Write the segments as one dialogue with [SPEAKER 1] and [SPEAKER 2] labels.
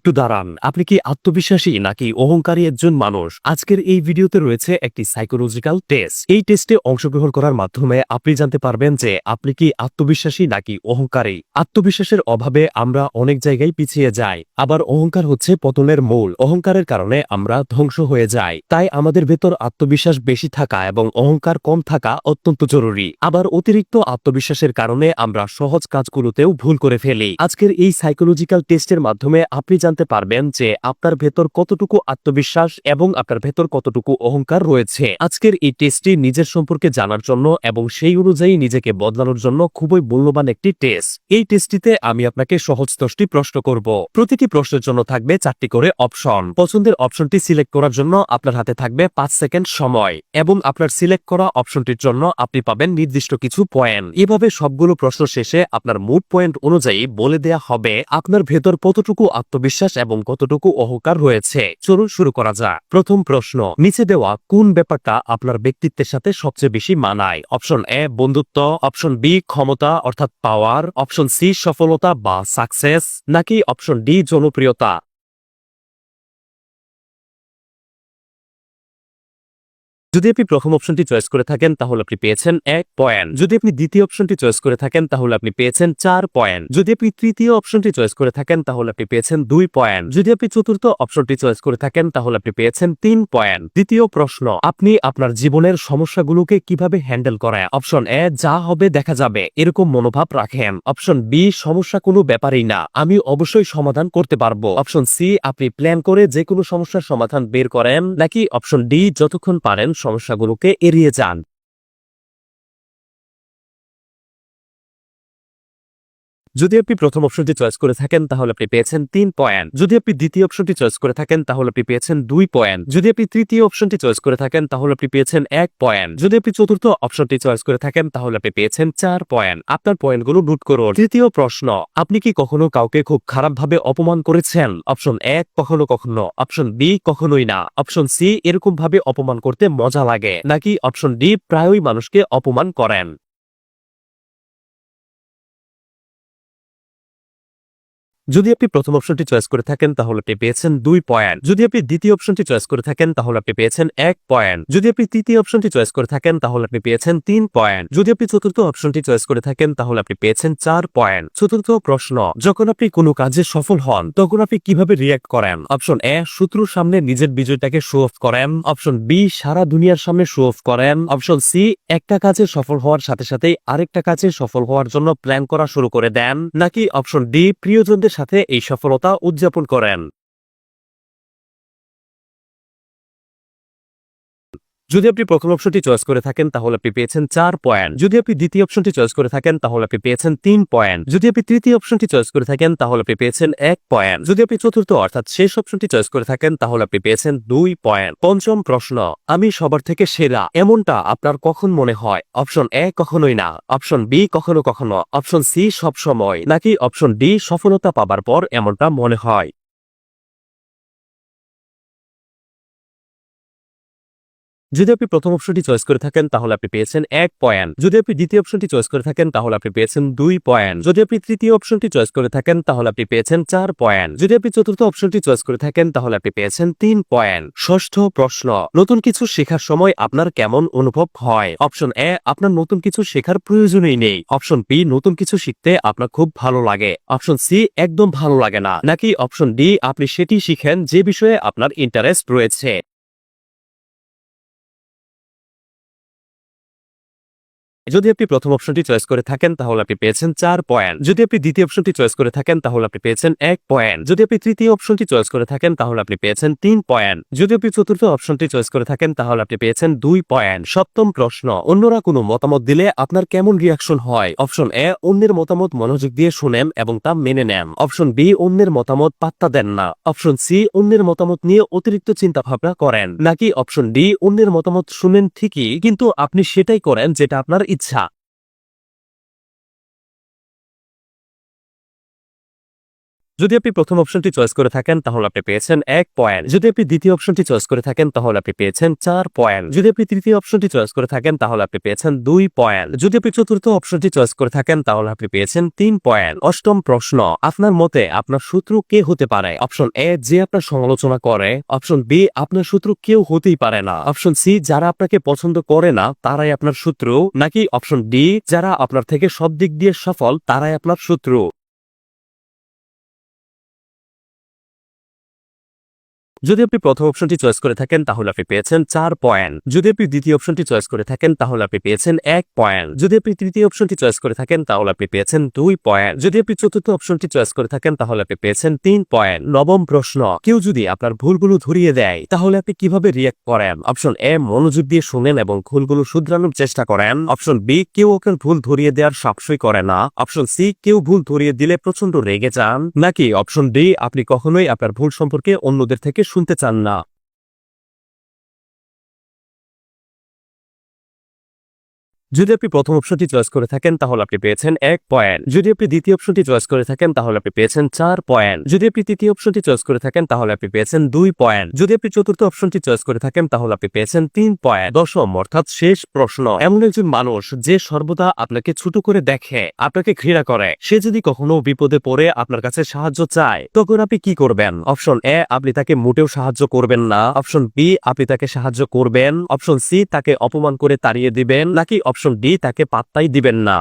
[SPEAKER 1] একটু দাঁড়ান, আপনি কি আত্মবিশ্বাসী নাকি অহংকারী একজন মানুষ? আজকের এই ভিডিওতে রয়েছে একটি সাইকোলজিক্যাল টেস্ট। এই টেস্টে অংশগ্রহণ করার মাধ্যমে আপনি জানতে পারবেন যে আপনি কি আত্মবিশ্বাসী নাকি অহংকারী। আত্মবিশ্বাসের অভাবে আমরা অনেক জায়গায় পিছিয়ে যাই, আবার অহংকার হচ্ছে পতনের মূল। অহংকারের কারণে আমরা ধ্বংস হয়ে যাই। তাই আমাদের ভেতর আত্মবিশ্বাস বেশি থাকা এবং অহংকার কম থাকা অত্যন্ত জরুরি। আবার অতিরিক্ত আত্মবিশ্বাসের কারণে আমরা সহজ কাজগুলোতেও ভুল করে ফেলি। আজকের এই সাইকোলজিক্যাল টেস্টের মাধ্যমে আপনি জানতে পারবেন যে আপনার ভেতর কতটুকু আত্মবিশ্বাস এবং আপনার ভেতর কতটুকু অহংকার রয়েছে। আজকের এই টেস্টটি নিজের সম্পর্কে জানার জন্য এবং সেই অনুযায়ী নিজেকে বদলানোর জন্য খুবই মূল্যবান একটি টেস্ট। এই টেস্টটিতে আমি আপনাকে সহজ 10টি প্রশ্ন করব। প্রতিটি প্রশ্নের জন্য থাকবে 4টি করে অপশন। পছন্দের অপশনটি সিলেক্ট করার জন্য আপনার হাতে থাকবে 5 সেকেন্ড সময় এবং আপনার সিলেক্ট করা অপশনটির জন্য আপনি পাবেন নির্দিষ্ট কিছু পয়েন্ট। এভাবে সবগুলো প্রশ্ন শেষে আপনার মুড পয়েন্ট অনুযায়ী বলে দেয়া হবে আপনার ভেতর কতটুকু আত্মবিশ্বাস এবং কতটুকু অহংকার রয়েছে। চলুন শুরু করা যাক। প্রথম প্রশ্ন, নিচে দেওয়া কোন ব্যাপারটা আপনার ব্যক্তিত্বের সাথে সবচেয়ে বেশি মানায়? অপশন এ বন্ধুত্ব, অপশন বি ক্ষমতা অর্থাৎ পাওয়ার, অপশন সি সফলতা বা সাকসেস, নাকি অপশন ডি জনপ্রিয়তা। যদি আপনি প্রথম অপশনটি চয়েস করে থাকেন তাহলে আপনি পেয়েছেন 1 পয়েন্ট। যদি আপনি দ্বিতীয় অপশনটি চয়েস করে থাকেন তাহলে আপনি পেয়েছেন 4 পয়েন্ট। যদি আপনি তৃতীয় অপশনটি চয়েস করে থাকেন তাহলে আপনি পেয়েছেন 2 পয়েন্ট। যদি আপনি চতুর্থ অপশনটি চয়েস করে থাকেন তাহলে আপনি পেয়েছেন 3 পয়েন্ট। দ্বিতীয় প্রশ্ন, আপনি আপনার জীবনের সমস্যাগুলোকে কিভাবে হ্যান্ডেল করেন? অপশন এ যা হবে দেখা যাবে এরকম মনোভাব রাখেন। অপশন বি সমস্যা কোনো ব্যাপারই না, আমি অবশ্যই সমাধান করতে পারবো। অপশন সি আপনি প্ল্যান করে যে কোনো সমস্যার সমাধান বের করেন, নাকি অপশন ডি যতক্ষণ পারেন সমস্যাগুলোকে এড়িয়ে যান। যদি আপনি প্রথম অপশনটি চয়েস করে থাকেন তাহলে আপনি পেয়েছেন 3 পয়েন্ট। যদি আপনি দ্বিতীয় অপশনটি চয়েস করে থাকেন তাহলে আপনি পেয়েছেন 2 পয়েন্ট। যদি আপনি তৃতীয় অপশনটি চয়েস করে থাকেন তাহলে আপনি পেয়েছেন 1 পয়েন্ট। যদি আপনি চতুর্থ অপশনটি চয়েস করে থাকেন তাহলে আপনি পেয়েছেন 4 পয়েন্ট। আপনার পয়েন্টগুলো নোট করুন। তৃতীয় প্রশ্ন, আপনি কি কখনো কাউকে খুব খারাপভাবে অপমান করেছেন? অপশন এ কখনো কখনো, অপশন বি কখনোই না, অপশন সি এরকম ভাবে অপমান করতে মজা লাগে, নাকি অপশন ডি প্রায়ই মানুষকে অপমান করেন। যদি আপনি প্রথম অপশনটি চয়েস করে থাকেন তাহলে আপনি পেয়েছেন 2 পয়েন্ট। যদি আপনি দ্বিতীয় অপশনটি চয়েস করে থাকেন তাহলে আপনি পেয়েছেন 1 পয়েন্ট। যদি আপনি তৃতীয় অপশনটি চয়েস করে থাকেন তাহলে আপনি পেয়েছেন 3 পয়েন্ট। যদি আপনি চতুর্থ অপশনটি চয়েস করে থাকেন তাহলে আপনি পেয়েছেন 4 পয়েন্ট। চতুর্থ প্রশ্ন, যখন আপনি কোনো কাজে সফল হন তখন আপনি কিভাবে রিয়্যাক্ট করেন? অপশন এ শত্রুর সামনে নিজের বিজয়টাকে শো অফ করেন, অপশন বি সারা দুনিয়ার সামনে শো অফ করেন, অপশন সি একটা কাজে সফল হওয়ার সাথে সাথে আরেকটা কাজে সফল হওয়ার জন্য প্ল্যান করা শুরু করে দেন, নাকি অপশন ডি প্রিয়জনদের সাথে এই সফলতা উদযাপন করেন। যদি আপনি প্রথম অপশনটি চয়েস করে থাকেন তাহলে আপনি পেয়েছেন 4 পয়েন্ট। যদি আপনি দ্বিতীয় অপশনটি চয়েস করে থাকেন তাহলে আপনি পেয়েছেন 3 পয়েন্ট। যদি আপনি তৃতীয় অপশনটি চয়েস করে থাকেন তাহলে আপনি পেয়েছেন 1 পয়েন্ট। যদি আপনি চতুর্থ অর্থাৎ শেষ অপশনটি চয়েস করে থাকেন তাহলে আপনি পেয়েছেন 2 পয়েন্ট। পঞ্চম প্রশ্ন, আমি সবার থেকে সেরা এমনটা আপনার কখন মনে হয়? অপশন এ কখনোই না, অপশন বি কখনো কখনো, অপশন সি সব সময়, নাকি অপশন ডি সফলতা পাবার পর এমনটা মনে হয়। যদি আপনি প্রথম অপশনটি চয়েস করে থাকেন তাহলে আপনি পেয়েছেন 1 পয়েন্ট। যদি আপনি দ্বিতীয় অপশনটি চয়েস করে থাকেন তাহলে আপনি পেয়েছেন 2 পয়েন্ট। যদি আপনি তৃতীয় অপশনটি চয়েস করে থাকেন তাহলে আপনি পেয়েছেন 4 পয়েন্ট। যদি আপনি চতুর্থ অপশনটি চয়েস করে থাকেন তাহলে আপনি পেয়েছেন 3 পয়েন্ট। ষষ্ঠ প্রশ্ন, নতুন কিছু শেখার সময় আপনার কেমন অনুভব হয়? অপশন এ আপনার নতুন কিছু শেখার প্রয়োজনই নেই, অপশন বি নতুন কিছু শিখতে আপনার খুব ভালো লাগে, অপশন সি একদম ভালো লাগে না, নাকি অপশন ডি আপনি সেটি শিখেন যে বিষয়ে আপনার ইন্টারেস্ট রয়েছে। যদি আপনি প্রথম অপশনটি চয়েস করে থাকেন তাহলে আপনি পেয়েছেন 4 পয়েন্ট। যদি আপনি দ্বিতীয় অপশনটি চয়েস করে থাকেন তাহলে আপনি পেয়েছেন 1 পয়েন্ট। যদি আপনি তৃতীয় অপশনটি চয়েস করে থাকেন তাহলে আপনি পেয়েছেন 3 পয়েন্ট। যদি আপনি চতুর্থ অপশনটি চয়েস করে থাকেন তাহলে আপনি পেয়েছেন 2 পয়েন্ট। সপ্তম প্রশ্ন, অন্যরা কোনো মতামত দিলে আপনার কেমন রিয়াকশন হয়? অপশন এ অন্যের মতামত মনোযোগ দিয়ে শুনেন এবং তা মেনে নেন, অপশন বি অন্যের মতামত পাত্তা দেন না, অপশন সি অন্যের মতামত নিয়ে অতিরিক্ত চিন্তা ভাবনা করেন, নাকি অপশন ডি অন্যের মতামত শুনেন ঠিকই কিন্তু আপনি সেটাই করেন যেটা আপনার ইচ্ছা। যদি আপনি প্রথম অপশনটি চয়েস করে থাকেন তাহলে আপনি পেয়েছেন 1 পয়েন্ট। যদি আপনি দ্বিতীয় অপশনটি চয়েস করে থাকেন তাহলে আপনি পেয়েছেন 4 পয়েন্ট। যদি আপনি তৃতীয় অপশনটি চয়েস করে থাকেন তাহলে আপনি পেয়েছেন 2 পয়েন্ট। যদি আপনি চতুর্থ অপশনটি চয়েস করে থাকেন তাহলে আপনি পেয়েছেন 3 পয়েন্ট। অষ্টম প্রশ্ন, আপনার মতে আপনার শত্রু কে হতে পারে? অপশন এ, যে আপনার সমালোচনা করে। অপশন বি, আপনার শত্রু কেউ হতেই পারে না। অপশন সি, যারা আপনাকে পছন্দ করে না তারাই আপনার শত্রু। নাকি অপশন ডি, যারা আপনার থেকে সব দিক দিয়ে সফল তারাই আপনার শত্রু। যদি আপনি প্রথম অপশনটি চয়েস করে থাকেন তাহলে আপনি পেয়েছেন 4 পয়েন্ট। যদি আপনি দ্বিতীয় অপশনটি চয়েস করে থাকেন তাহলে আপনি পেয়েছেন 1 পয়েন্ট। যদি আপনি তৃতীয় অপশনটি চয়েস করে থাকেন তাহলে আপনি পেয়েছেন 2 পয়েন্ট। যদি আপনি চতুর্থ অপশনটি চয়েস করে থাকেন তাহলে আপনি পেয়েছেন 3 পয়েন্ট। নবম প্রশ্ন, কেউ যদি আপনার ভুলগুলো ধরিয়ে দেয় তাহলে আপনি কিভাবে রিয়্যাক্ট করেন? অপশন এ, মনোযোগ দিয়ে শুনেন এবং ভুলগুলো শুধরানোর চেষ্টা করেন। অপশন বি, কেউ ওকে ভুল ধরিয়ে দেওয়ার সাহসই করে না। অপশন সি, কেউ ভুল ধরিয়ে দিলে প্রচন্ড রেগে যান। নাকি অপশন ডি, আপনি কখনোই আপনার ভুল সম্পর্কে অন্যদের থেকে শুনতে চান না। যদি আপনি প্রথম অপশনটি চয়েস করে থাকেন তাহলে আপনি পেয়েছেন 1 পয়েন্ট। যদি আপনি দ্বিতীয় অপশনটি চয়েস করে থাকেন তাহলে আপনি পেয়েছেন 4 পয়েন্ট। যদি আপনি তৃতীয় অপশনটি চয়েস করে থাকেন তাহলে আপনি পেয়েছেন 2 পয়েন্ট। যদি আপনি চতুর্থ অপশনটি চয়েস করে থাকেন তাহলে আপনি পেয়েছেন 3 পয়েন্ট। দশম অর্থাৎ শেষ প্রশ্ন, এমন একজন মানুষ যে সর্বদা আপনাকে ছোট করে দেখে, আপনাকে ঘৃণা করে, সে যদি কখনো বিপদে পড়ে আপনার কাছে সাহায্য চায় তখন আপনি কি করবেন? অপশন এ, আপনি তাকে মোটেও সাহায্য করবেন না। অপশন বি, আপনি তাকে সাহায্য করবেন। অপশন সি, তাকে অপমান করে তাড়িয়ে দিবেন। নাকি অপশন ডি, তাকে পাত্তাই দিবেন না।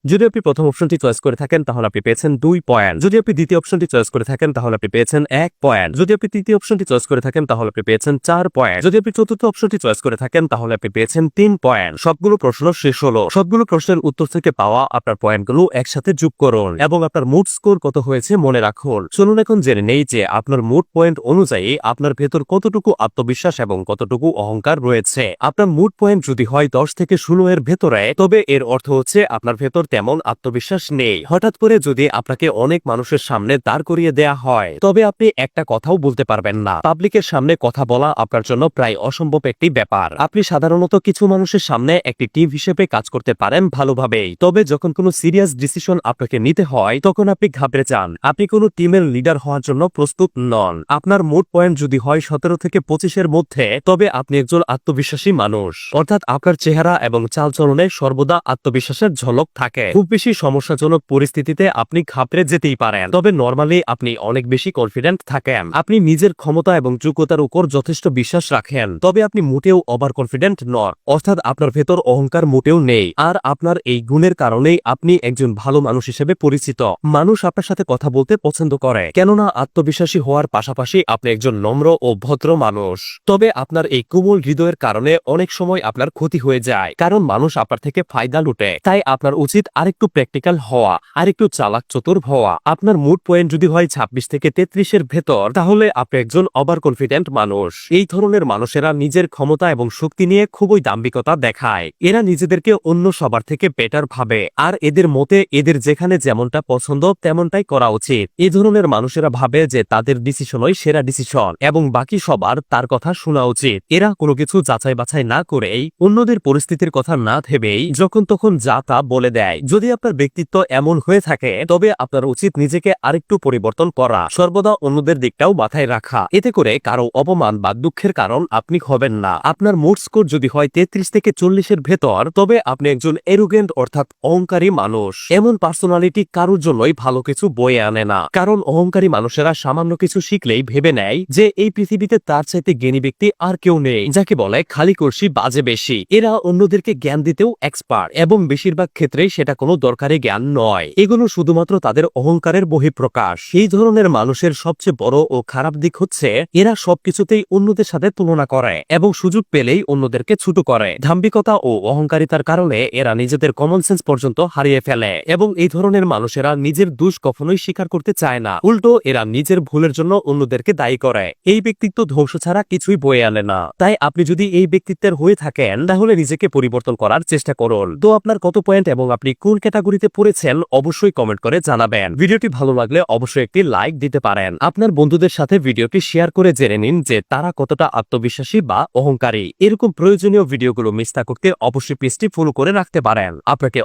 [SPEAKER 1] যদি আপনি প্রথম অপশনটি চয়েস করে থাকেন তাহলে আপনি পেয়েছেন 2 পয়েন্ট। যদি আপনি দ্বিতীয় অপশনটি চয়েস করে থাকেন তাহলে আপনি পেয়েছেন 1 পয়েন্ট। যদি আপনি তৃতীয় অপশনটি চয়েস করে থাকেন তাহলে আপনি পেয়েছেন 4 পয়েন্ট। যদি আপনি চতুর্থ অপশনটি চয়েস করে থাকেন তাহলে আপনি পেয়েছেন 3 পয়েন্ট। সবগুলো প্রশ্ন শেষ হলো। সবগুলো প্রশ্নের উত্তর থেকে পাওয়া আপনার পয়েন্টগুলো একসাথে যোগ করুন এবং আপনার মুড স্কোর কত হয়েছে মনে রাখুন। চলুন এখন জেনে নেই যে আপনার মুড পয়েন্ট অনুযায়ী আপনার ভেতর কতটুকু আত্মবিশ্বাস এবং কতটুকু অহংকার রয়েছে। আপনার মুড পয়েন্ট যদি হয় 10 থেকে 16 এর ভেতরে, তবে এর অর্থ হচ্ছে আপনার ভেতর তেমন আত্মবিশ্বাস নেই। হঠাৎ করে যদি আপনাকে অনেক মানুষের সামনে দাঁড় করিয়ে দেয়া হয় তবে আপনি একটা কথাও বলতে পারবেন না। পাবলিকের সামনে কথা বলা আপনার জন্য প্রায় অসম্ভব একটি ব্যাপার। আপনি সাধারণত কিছু মানুষের সামনে একটি টিম হিসেবে কাজ করতে পারেন ভালোভাবেই, তবে যখন কোনো সিরিয়াস ডিসিশন আপনাকে নিতে হয় তখন আপনি ঘাবড়ে যান। আপনি কোনো টিমের লিডার হওয়ার জন্য প্রস্তুত নন। আপনার মুড পয়েন্ট যদি হয় 17 থেকে 25 এর মধ্যে, তবে আপনি একজন আত্মবিশ্বাসী মানুষ, অর্থাৎ আপনার চেহারা এবং চালচলনে সর্বদা আত্মবিশ্বাসের ঝলক থাকে। খুব বেশি সমস্যাজনক পরিস্থিতিতে আপনি ঘাবড়ে যেতেই পারেন, তবে নরমালি আপনি অনেক বেশি কনফিডেন্ট থাকেন। আপনি নিজের ক্ষমতা এবং যোগ্যতার উপর যথেষ্ট বিশ্বাস রাখেন, তবে আপনি মোটেও ওভার কনফিডেন্ট নন, অর্থাৎ আপনার ভেতর অহংকার মোটেও নেই। আর আপনার এই গুণের কারণেই আপনি একজন ভালো মানুষ হিসেবে পরিচিত। মানুষ আপনার সাথে কথা বলতে পছন্দ করে, কেননা আত্মবিশ্বাসী হওয়ার পাশাপাশি আপনি একজন নম্র ও ভদ্র মানুষ। তবে আপনার এই কোমল হৃদয়ের কারণে অনেক সময় আপনার ক্ষতি হয়ে যায়, কারণ মানুষ আপনার থেকে ফায়দা লুটে। তাই আপনার উচিত আরেকটু প্র্যাকটিক্যাল হওয়া, আরেকটু চালাক চতুর হওয়া। আপনার মুড পয়েন্ট যদি হয় 26 থেকে 33 এর ভেতর, তাহলে আপনি একজন ওভার কনফিডেন্ট মানুষ। এই ধরনের মানুষেরা নিজের ক্ষমতা এবং শক্তি নিয়ে খুবই দাম্ভিকতা দেখায়। এরা নিজেদেরকে অন্য সবার থেকে বেটার ভাবে, আর এদের মতে এদের যেখানে যেমনটা পছন্দ তেমনটাই করা উচিত। এই ধরনের মানুষেরা ভাবে যে তাদের ডিসিশনই সেরা ডিসিশন এবং বাকি সবার তার কথা শোনা উচিত। এরা কোনো কিছু যাচাই বাছাই না করেই, অন্যদের পরিস্থিতির কথা না ভেবেই যখন তখন যা তা বলে দেয়। যদি আপনার ব্যক্তিত্ব এমন হয়ে থাকে তবে আপনার উচিত নিজেকে আরেকটু পরিবর্তন করা, সর্বদা অন্যদের দিকটাও মাথায় রাখা। এতে করে কারো অপমান বা দুঃখের কারণ আপনি হবেন না। আপনার মুড স্কোর যদি হয় 33 থেকে 40 এর ভেতর, তবে আপনি একজন এরোগেন্ট অর্থাৎ অহংকারী মানুষ। এমন পার্সোনালিটি কারোর জন্যই ভালো কিছু বয়ে আনে না, কারণ অহংকারী মানুষেরা সামান্য কিছু শিখলেই ভেবে নেয় যে এই পৃথিবীতে তার চাইতে জ্ঞানী ব্যক্তি আর কেউ নেই, যাকে বলে খালি কলসি বাজে বেশি। এরা অন্যদেরকে জ্ঞান দিতেও এক্সপার্ট এবং বেশিরভাগ ক্ষেত্রেই সেটা কোনো দরকারি জ্ঞান নয়। এগুলো শুধুমাত্র তাদের অহংকারের বহিঃপ্রকাশ। এই ধরনের মানুষের সবচেয়ে বড় ও খারাপ দিক হচ্ছে এরা সবকিছুতেই অন্যদের সাথে তুলনা করে এবং সুযোগ পেলেই অন্যদেরকে ছোট করে। দাম্ভিকতা ও অহংকারিতার কারণে এরা নিজেদের কমন সেন্স পর্যন্ত হারিয়ে ফেলে এবং এই ধরনের মানুষেরা নিজের দোষ কখনোই স্বীকার করতে চায় না। উল্টো এরা নিজের ভুলের জন্য অন্যদেরকে দায়ী করে। এই ব্যক্তিত্ব ধ্বংস ছাড়া কিছুই বয়ে আনে না। তাই আপনি যদি এই ব্যক্তিত্বের হয়ে থাকেন তাহলে নিজেকে পরিবর্তন করার চেষ্টা করুন। তো আপনার কত পয়েন্ট এবং আপনি কোন ক্যাটাগরিতে পড়েছেন অবশ্যই কমেন্ট করে জানাবেন। ভিডিওটি ভালো লাগলে অবশ্যই একটি লাইক দিতে পারেন। আপনার বন্ধুদের সাথে ভিডিওটি শেয়ার করে জেনে নিন যে তারা কতটা আত্মবিশ্বাসী বা অহংকারী। এরকম প্রয়োজনীয় ভিডিওগুলো মিস না করতে অবশ্যই পেজটি ফলো করে রাখতে পারেন। আপনাকে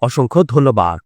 [SPEAKER 1] অসংখ্য ধন্যবাদ।